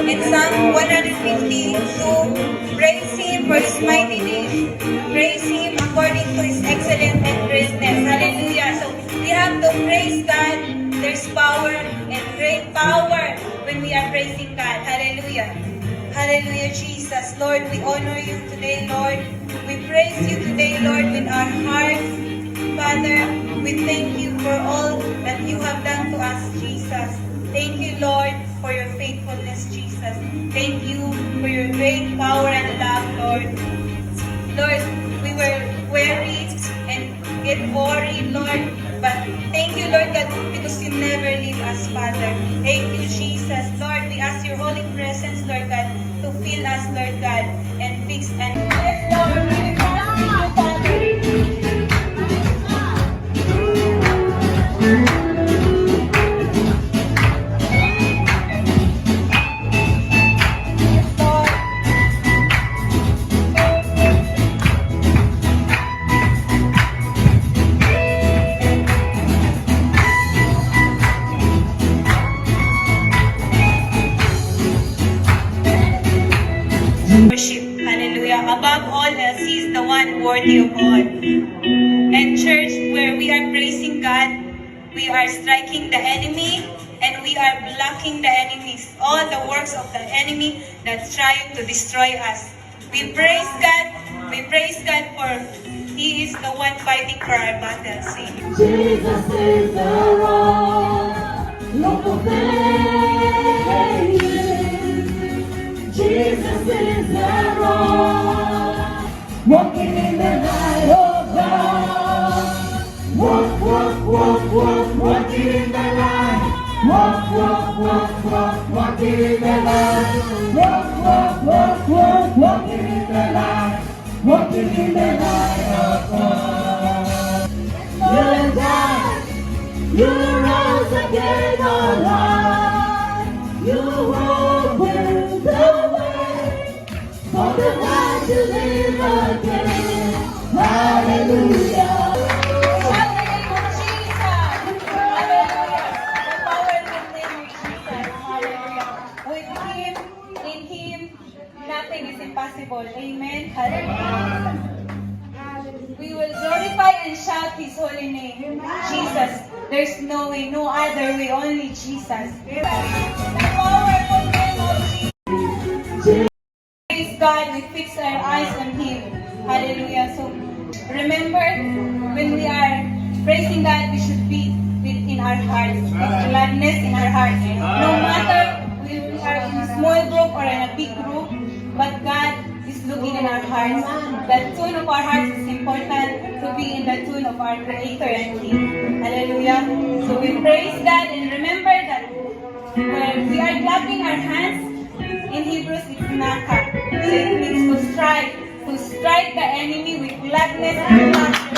In Psalm 152, praise Him for His mighty name. Praise Him according to His excellent and greatness. Hallelujah. So we have to praise God. There's power and great power when we are praising God. Hallelujah. Hallelujah, Jesus. Lord, we honor you today, Lord. We praise you today, Lord, with our hearts. Father, we thank you for all that you have done to us, Jesus. Thank you, Lord, for your faithfulness, Jesus. Thank you for your great power and love, Lord. Lord, we were weary and get worried, Lord. But thank you, Lord God, because you never leave us, Father. Thank you, Jesus. Lord, we ask your holy presence, Lord God, to fill us, Lord God, and fix and yes, Lord, we trust in you, Father. Worship, hallelujah. Above all else, He is the one worthy of all. And church, where we are praising God, we are striking the enemy and we are blocking the enemies, all the works of the enemy that's trying to destroy us. We praise God for He is the one fighting for our battles. Jesus is the rock, look of ages. Jesus is the rock, walking in the light of God. Walk, walk, walk, walk, walking in the light. Walk, walk, walk, walk, walking in the light. Walk, walk, walk, walk, walking in the light. Walking in the light of God. You died, you rose again alive. You opened the way for the light to live again. Hallelujah. Nothing is impossible. Amen. Hallelujah. We will glorify and shout His holy name. Jesus. There's no way, no other way, only Jesus. The powerful name of Jesus. Praise God, we fix our eyes on Him. Hallelujah. So remember, when we are praising God, we should be within our hearts, with gladness in our hearts. No matter we are in a small group or in a big group, but God is looking in our hearts. The tune of our hearts is important to be in the tune of our Creator and King. Hallelujah. So we praise God and remember that when we are clapping our hands, in Hebrews it's naka. So it means to strike the enemy with gladness and laughter.